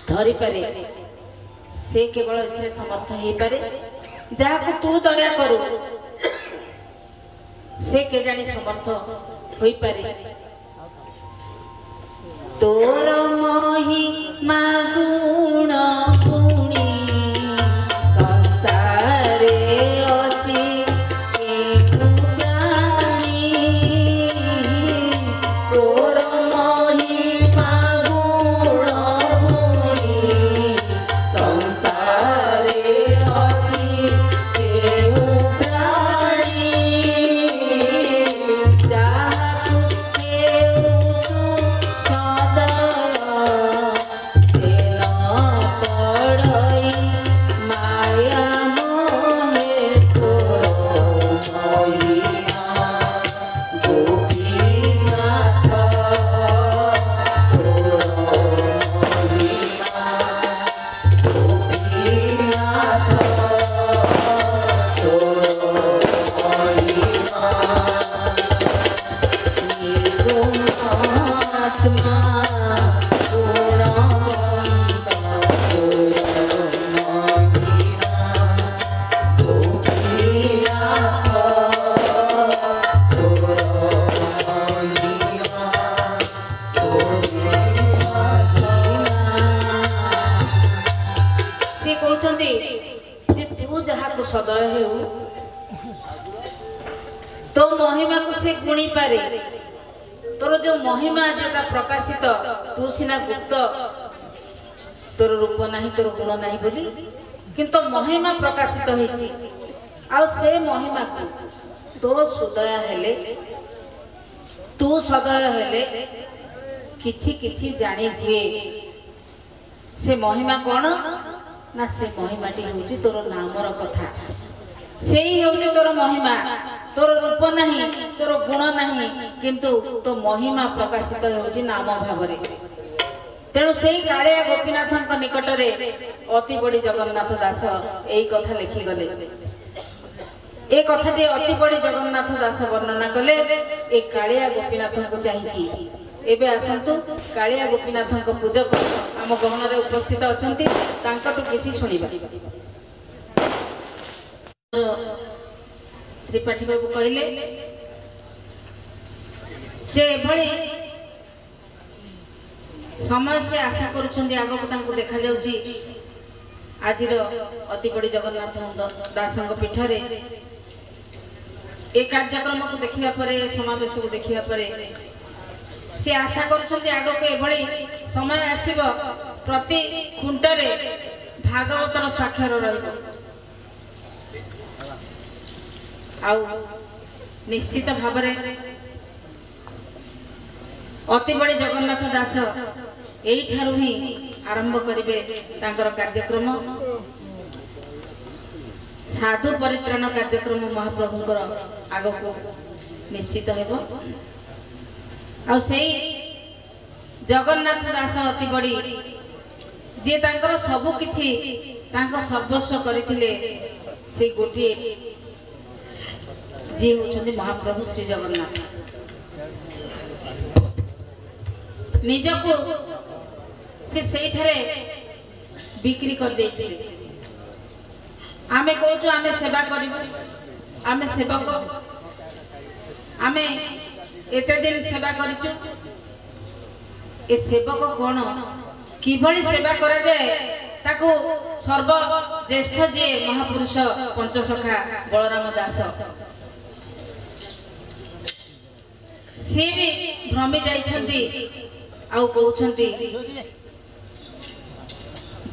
धरि पारे से केवल एथे समर्थ हे पारे जहा को तू दया करू से के जानि समर्थ होई पारे तोर महिमा गुण गुणी संसारे अछि केहु जानी तोर महिमा गुण गुणी संसारे अछि केहु जानी जातु केहु सदय हेउ तो महिमा को से गुणी पारे तोर जो महिमा जेटा प्रकाशित तू सिना गुप्त तोर रूप नहीं तोर गुण नहीं बोली किंतु महिमा प्रकाशित होइछि आ से महिमा को तो सुदय हेले तू सदय हेले किछि किछि जानी हुए से महिमा कौन ना से महिमाटी होची तोर नामर कथा से ही होची तोर महिमा तोर रूप नहीं तोर गुण नहीं किंतु तो महिमा प्रकाशित होची नाम भावरे तेणु से कालिया गोपीनाथ निकट रे अति बड़ी जगन्नाथ दास यही कथा लिखि गले ए कथा जे अति बड़ी जगन्नाथ दास वर्णना कले ए कालिया गोपीनाथ को चाहिए एबे आसंतु कालिया गोपीनाथ पूजक आम गहन रे उपस्थित अछंती तांकटु किछि सुनिबा त्रिपाठी बाबू कहले जे भली समय से आशा करूछंती आगो को तांको देखा जाउची आजिर अति बड़ी जगन्नाथ दासंग पीठ रे ए कार्यक्रम को देखिबा परे समावेश को देखिबा परे से आशा करुछंती आगो को एभली समय आसीबो प्रति खुंटरे भागवतर स्वाक्षर रहइबो आउ निश्चित भावरे अति बड़ी जगन्नाथ दास एही ठारू ही आरंभ करिवे तांकर कार्यक्रम साधु परित्राण कार्यक्रम महाप्रभुंकर आगो को निश्चित हेबो आ जगन्नाथ दास अति बड़ी जे तांकर सबु किछि तांको सर्वस्व करिथिले से गोटे जे होछन्ति महाप्रभु श्री जगन्नाथ निजको से सेठारे बिक्री कर देथिले आमे कहूँ आमे सेवा करिबु आमे सेवक आमे एते दिन सेवा करिचु ए सेवक कोन किभली सेवा करा जाए ताकू सर्व ज्येष्ठ जे महापुरुष पंचसखा बलराम दास सी भी भ्रमी जाइछन्ति आउ कहउछन्ति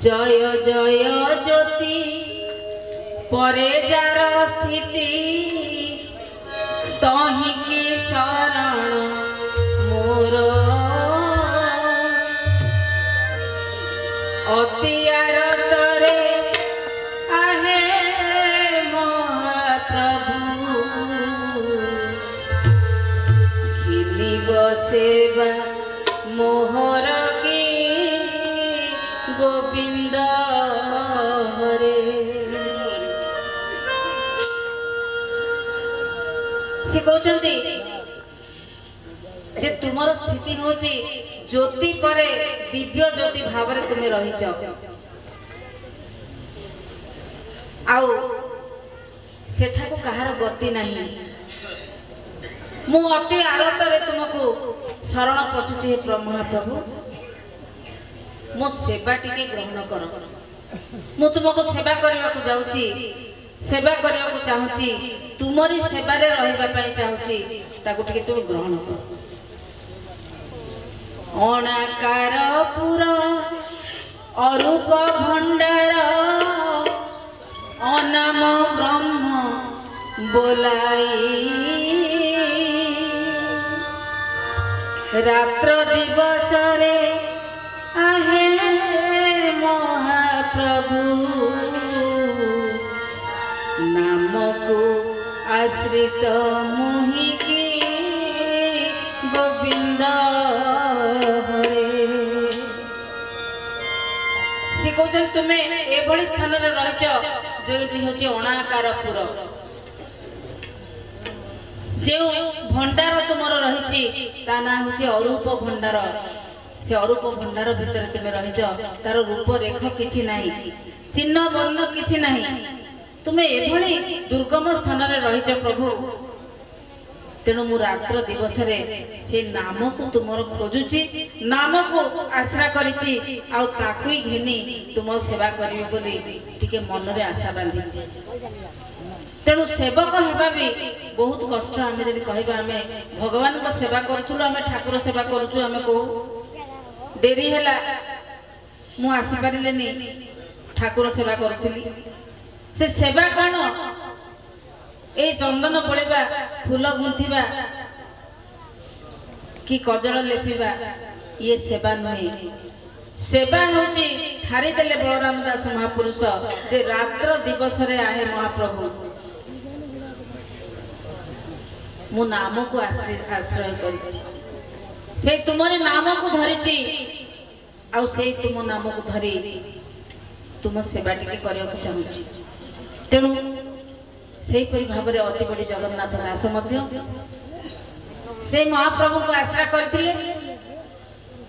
जय जय ज्योति परे जार स्थिति तहि की शरण मोर अति आरतरे आहे महाप्रभु घिनिब सेवा मोहर की गोविंद हरे। से कहते जे तुमर स्थिति होची ज्योति परे दिव्य ज्योति भाव में तुम्हें रहीच आउ सेठा को कहार गति नहीं मु अति आरतरे तुमको शरण पशुची हे महाप्रभु मो सेवा टिके ग्रहण कर मु तुमको सेवा करने को जाऊँगी सेवा करने को चाहूँगी तुमरी सेवारे रहिबा पई चाहूँगी ताको टिके तुम ग्रहण कर। अणाकार पुर अरूप भंडार अनाम ब्रह्म बोलाई रात्र दिवस रे आहे महाप्रभु नाम को आश्रित मोहिकी गोविंद हरे। से कहते तुम्हें एभली स्थान रहीच जो अणाकारपुर जो भंडार तुम रही ता ना हूँ अरूप भंडार से अरूप भंडार भितर तुम रहीच तार रूप रेख किछि नाही चिन्ह वर्ण किछि नाही तुम्हें एभली दुर्गम स्थान रहीच प्रभु तेणु मु रात्र दिवस से नाम को तुम खोजुची नाम को आश्रा करिछि आउ ताकुई घिनी तुम सेवा करिवे बोली टिके मन रे आशा बांधी तेणु सेवक हेबा भी बहुत कष्ट आम जब कहबा आम भगवान को सेवा करूँ आम ठाकुर सेवा करूँ आम कहू डेरी है मु आसी पारिलेनी ठाकुर सेवा करुली से सेवा कौन ए चंदन पड़ेबा फूल गुंथिबा कि कजल लेपिबा ये सेवा नुहे सेवा होची ठारी देले बलराम दास महापुरुष जे रात्र दिवस रे आहे महाप्रभु मु नाम को आश्रय करिछि से तुमरे नाम को धरिछि आउ से तुम नाम को धरी तुम सेवा टिके करिया को चाहूछि तेणु से भाव में अति बड़ी जगन्नाथ दास से महाप्रभु को आश्रा करथिले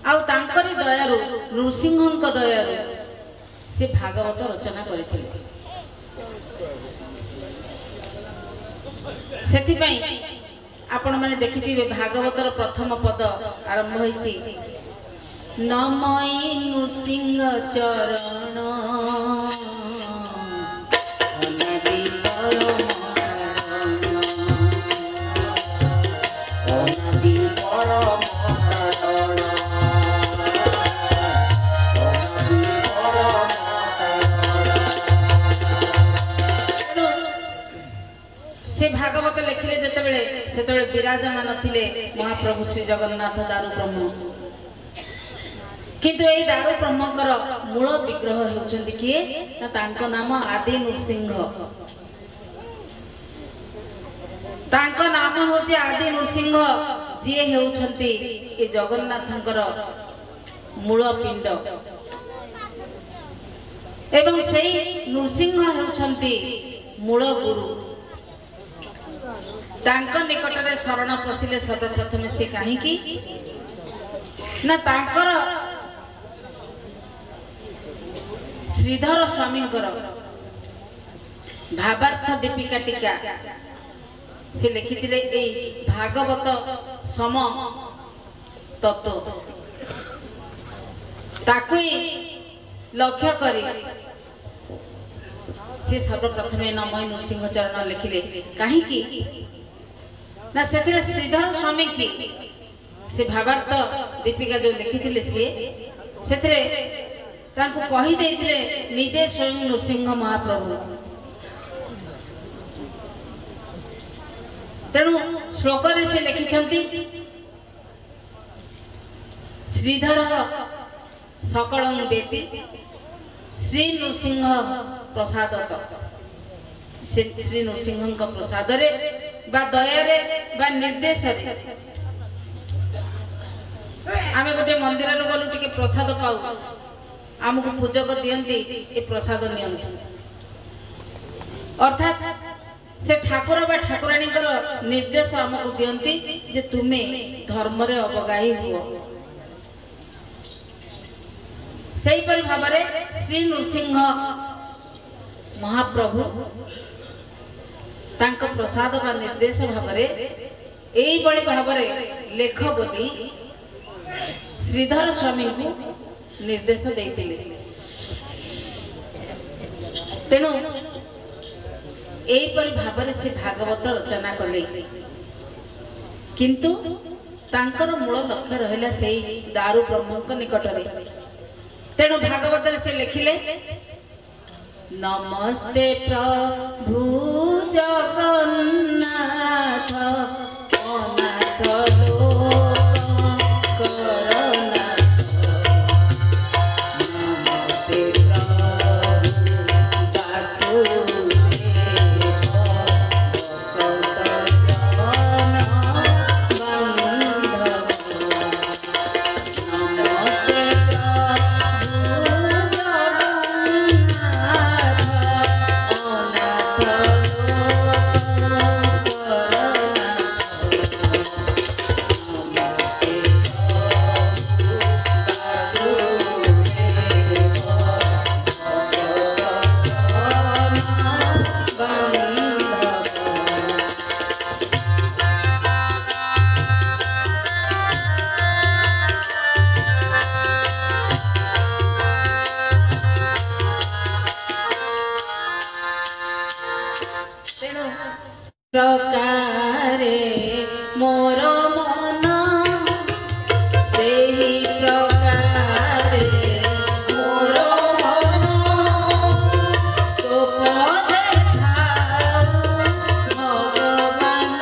आउ तांकरी दयारु नृसिंह दयारु से भागवत रचना करथिले सेथि पई आपण माने देखिथिबे भागवतर प्रथम पद आरंभ होईछि नमई नृसिंह चरण से भागवत लिखिले जिते विराजमान थिले महाप्रभु श्री जगन्नाथ दारु ब्रह्म किंतु यही दारु ब्रह्मकर मूल विग्रह होउछन्ति किए ना तांको नाम आदि नृसिंह तांको नाम होचे आदि नृसिंह जी होउछन्ति ए जगन्नाथंकर मूल पिंड एवं सेई नृसिंह होउछन्ति मूल गुरु तांको निकटरे शरण पशिले सर्वप्रथमे से काहीकि ना तांकर श्रीधर स्वामींकर भावार्थ दीपिका टीका से लिखिथिले ए भागवत सम तत्व ताकुई लक्ष्य करी से सर्वप्रथमे नमय नृसिंह चरण लिखिले काहीकि ना से श्रीधर स्वामी की से भावार्थ दीपिका जो लिखिथिले सी सेथरे तांको कहि देइथिले निजे स्वयं नृसिंह महाप्रभु। तेणु श्लोक रे से लिखिछंती श्रीधर सकलं देति श्री नृसिंह प्रसादत। श्री नृसिंह प्रसाद रे बा दया रे बा निर्देश रे आमे गोटे मंदिर गलु टिके प्रसाद पाऊ आमको पूजक दियंती ए प्रसाद नियंती अर्थात से ठाकुर बा ठाकुराणी निर्देश आमको दियंती जे तुमे धर्म रे अवगाही हुओ। सही परि भाबरे श्री नृसिंह महाप्रभु तांको प्रसाद बा निर्देश भाबरे एई बळी भाबरे लेख बोली श्रीधर स्वामी को निर्देश देइतिले। तेणु एई परि भाबरे से भागवत रचना कले किंतु तांकर मूल लक्ष्य रहिला सेई दारू ब्रह्मक निकट रे। तेणु भागवत से लिखिले नमस्ते प्रभु जगन्नाथ अनाथ लोक करनाथ। नमस्ते प्रभु प्रकारे मोर मन सेही प्रकारे मोर मन तो पदे भगवान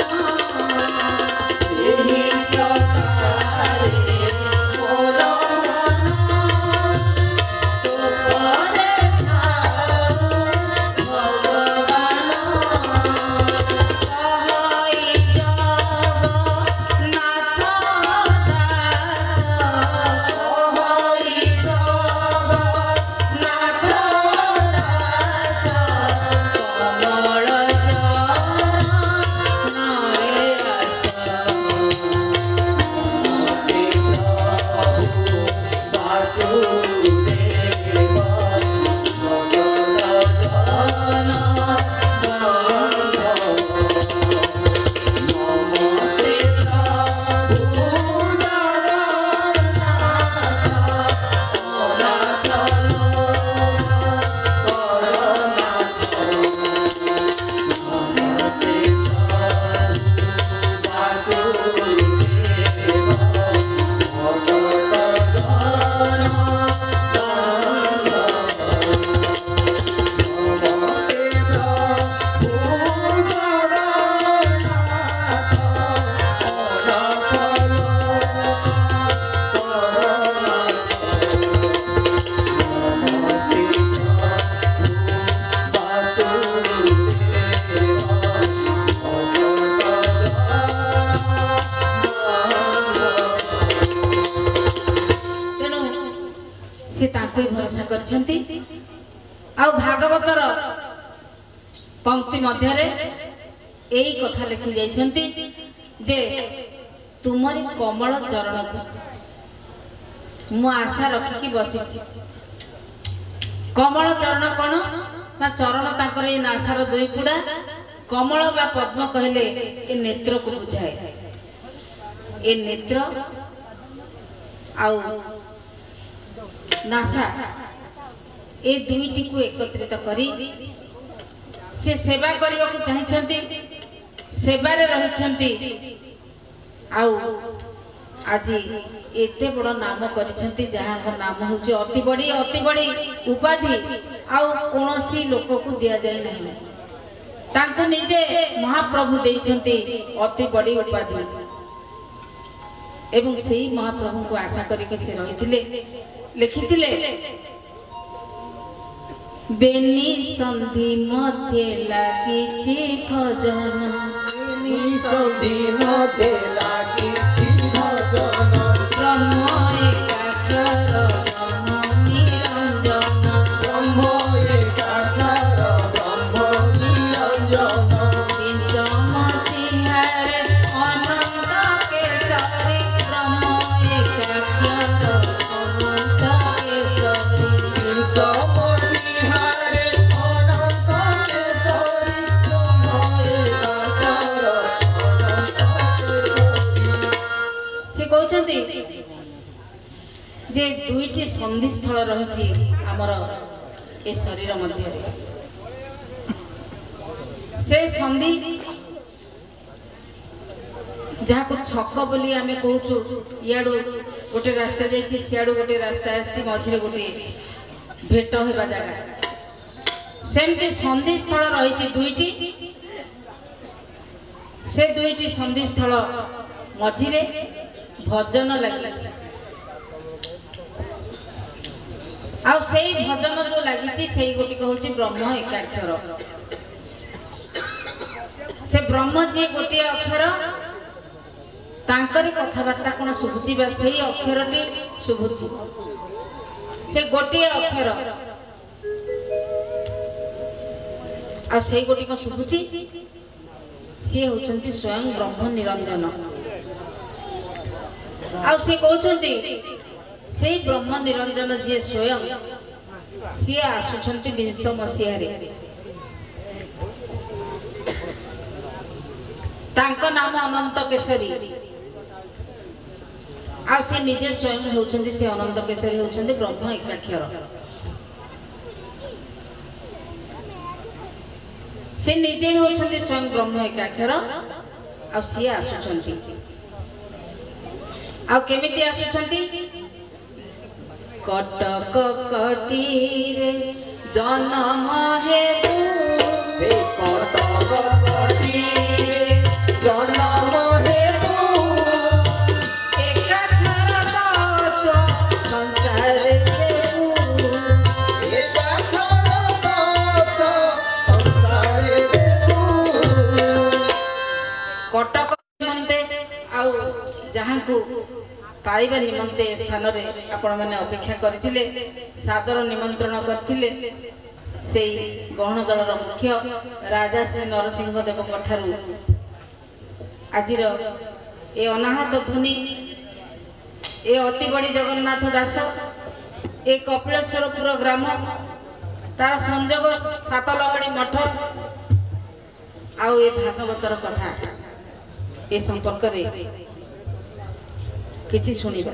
सेही प्रकारे मोर मन तो पदे भरोसा करछंती। आ भागवतर पंक्ति मध्य यही कथा लिखी जाइछंती जे तुमरी कमल चरण को मु आशा रखिकी बसी। कमल चरण कौन ना चरण तांकर ए नासार दुई पुड़ा कमल बा पद्म कहले ए नेत्र को बुझाए। ए नेत्र आउ नासा ए दुईटी को एकत्रित करी से सेवा करने को चाहते सेवारे रही आउ आज एते बड़ नाम करिसेंती जहाँ नाम होची अति बड़ी उपाधि आउ कोनोसी लोक को दिया जाय नहीं तांको निजे महाप्रभु देइछंती अति बड़ी उपाधि एवं सेही महाप्रभु को आशा करके से रहिथिले लिखिथिले बेनी संधि मध्य लागिछि भजन बेनी संधि मध्य लागिछि भजन ब्रह्म एकाक्षर ब्रह्म निरंजन ब्रह्म एकाक्षर ब्रह्म निरंजन पंचमसिंहारे अनंत केसरी ब्रह्म एकाक्षर अनंत केसरी पंचमसिंहारे अनंत केसरी ब्रह्म एकाक्षर अनंत केसरी। से कहते जे दुईटी संधि स्थल रही आमर ए शरीर मध्य से संधि जहाँ को छक बोली आमे कहूचु इयाडू गोटे रास्ता जाइए सियाडू गोटे रास्ता आसी मझे गोटे भेट होगा जगह सेमती संधि स्थल रही दुईटी से दुईटी संधि स्थल मझिरे भजन लगी आ भजन जो लगी से गोटिक हूँ ब्रह्म एकाक्षर से ब्रह्म जी गोटे अक्षर तांकरी कथबार्ता कौन शुभुची से अक्षरटी शुभुची से गोटे अक्षर आ गोटिक शुभुची सी होती स्वयं ब्रह्म निरंजन आ से कहते से ब्रह्म निरंजन जी स्वयं सी आसुंच 20 मसीह तांको नाम अनंत केसरी आ से निजे स्वयं होउछन्ति से अनंत केसरी होउछन्ति ब्रह्म एकाक्षर से निजे होउछन्ति स्वयं ब्रह्म एकाक्षर आ से आसुछन्ति आ केमिति आसुछन्ति कटक कटीरे जन्म हेतु कटक कटीरे जन्म हेतु एकाक्षर दास संसार हेतु एकाक्षर दास संसार हेतु कटक निमंते आउ जहाँ को पाइबा निमंते स्थान रे आपण माने अपेक्षा करथिले सादर निमंत्रण करथिले सेई गहन दलर मुख्य राजा श्री नरसिंह देव ठारू आजिर ए अनाहत ध्वनि ए अति बड़ी जगन्नाथ दास ए कपिलेश्वरपुर ग्राम तार संजोग 7 लहड़ी मठ आउ ए भागवतर कथा ए संपर्क रे किछि सुनिबा।